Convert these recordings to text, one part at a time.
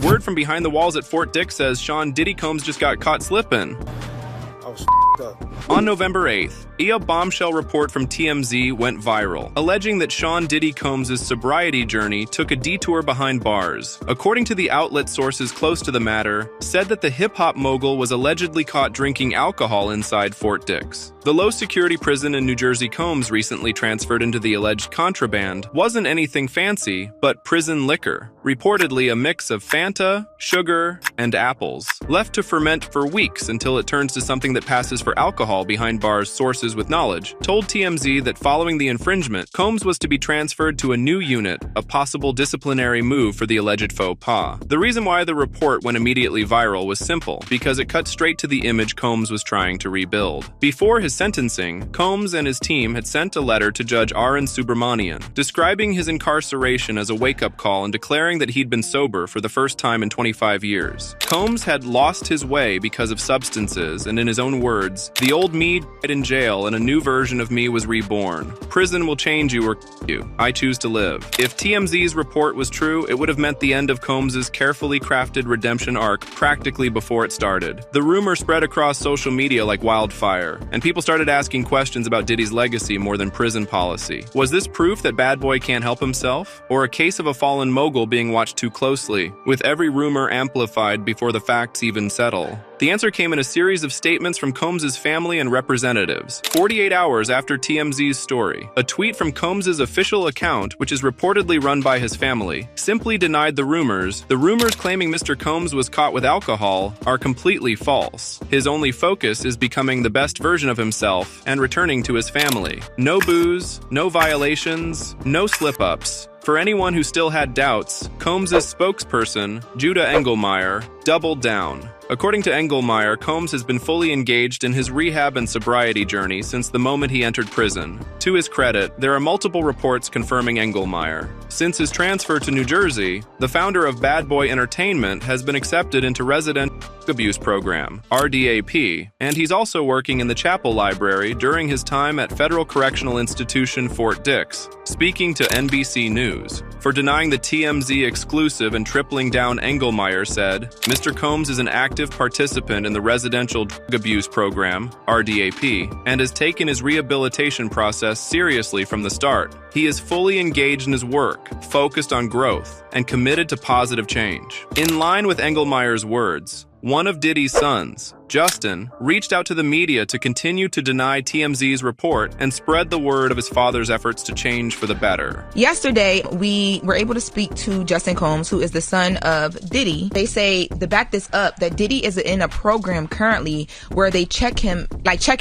Word from behind the walls at Fort Dix says Sean Diddy Combs just got caught slipping. I was up. On November 8th, a bombshell report from TMZ went viral, alleging that Sean Diddy Combs' sobriety journey took a detour behind bars. According to the outlet, sources close to the matter said that the hip-hop mogul was allegedly caught drinking alcohol inside Fort Dix. The low-security prison in New Jersey Combs recently transferred into the alleged contraband wasn't anything fancy, but prison liquor, reportedly a mix of Fanta, sugar, and apples, left to ferment for weeks until it turns to something that passes for alcohol behind bars. Sources with knowledge told TMZ that following the infringement, Combs was to be transferred to a new unit, a possible disciplinary move for the alleged faux pas. The reason why the report went immediately viral was simple, because it cut straight to the image Combs was trying to rebuild. Before his sentencing, Combs and his team had sent a letter to Judge Arun Subramanian, describing his incarceration as a wake-up call and declaring that he'd been sober for the first time in 25 years. Combs had lost his way because of substances, and in his own words, "The old me died in jail and a new version of me was reborn. Prison will change you or you. I choose to live." If TMZ's report was true, it would have meant the end of Combs' carefully crafted redemption arc practically before it started. The rumor spread across social media like wildfire, and people started asking questions about Diddy's legacy more than prison policy. Was this proof that Bad Boy can't help himself? Or a case of a fallen mogul being watched too closely, with every rumor amplified before the facts even settle? The answer came in a series of statements from Combs' family and representatives. 48 hours after TMZ's story, a tweet from Combs' official account, which is reportedly run by his family, simply denied the rumors. The rumors claiming Mr. Combs was caught with alcohol are completely false. His only focus is becoming the best version of himself and returning to his family. No booze, no violations, no slip-ups. For anyone who still had doubts, Combs' spokesperson, Judah Engelmeyer, doubled down. According to Engelmeyer, Combs has been fully engaged in his rehab and sobriety journey since the moment he entered prison. To his credit, there are multiple reports confirming Engelmeyer. Since his transfer to New Jersey, the founder of Bad Boy Entertainment has been accepted into Resident Abuse Program, RDAP, and he's also working in the Chapel Library during his time at Federal Correctional Institution Fort Dix. Speaking to NBC News, for denying the TMZ exclusive and tripling down, Engelmeyer said, "Mr. Combs is an active participant in the Residential Drug Abuse Program, RDAP, and has taken his rehabilitation process seriously from the start. He is fully engaged in his work, focused on growth, and committed to positive change." In line with Engelmeyer's words, one of Diddy's sons, Justin, reached out to the media to continue to deny TMZ's report and spread the word of his father's efforts to change for the better. Yesterday, we were able to speak to Justin Combs, who is the son of Diddy. They say, to back this up, that Diddy is in a program currently where they check in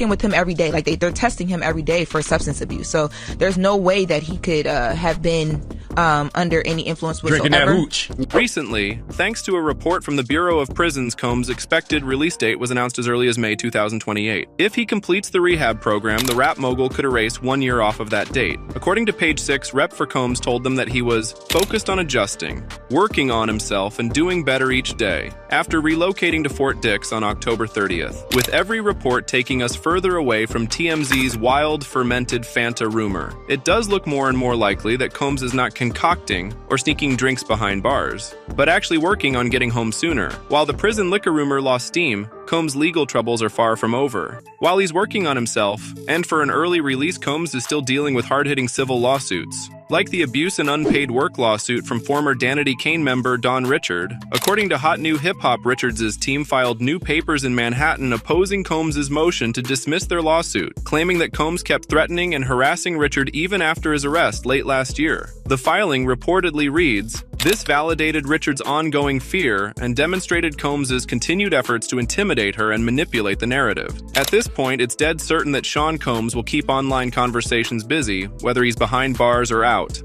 with him every day. Like they're testing him every day for substance abuse. So there's no way that he could have been under any influence whatsoever. Drinking that hooch. Recently, thanks to a report from the Bureau of Prisons, Combs' expected release date was announced as early as May 2028. If he completes the rehab program, the rap mogul could erase 1 year off of that date. According to Page 6, Rep for Combs told them that he was focused on adjusting, working on himself, and doing better each day, after relocating to Fort Dix on October 30th, with every report taking us further away from TMZ's wild fermented Fanta rumor. It does look more and more likely that Combs is not concocting or sneaking drinks behind bars, but actually working on getting home sooner. While the prison liquor rumor lost steam, Combs' legal troubles are far from over. While he's working on himself, and for an early release, Combs is still dealing with hard-hitting civil lawsuits, like the abuse and unpaid work lawsuit from former Danity Kane member Don Richard. According to Hot New Hip Hop, Richards' team filed new papers in Manhattan opposing Combs' motion to dismiss their lawsuit, claiming that Combs kept threatening and harassing Richard even after his arrest late last year. The filing reportedly reads, "This validated Richard's ongoing fear and demonstrated Combs' continued efforts to intimidate her and manipulate the narrative. At this point, it's dead certain that Sean Combs will keep online conversations busy, whether he's behind bars or out."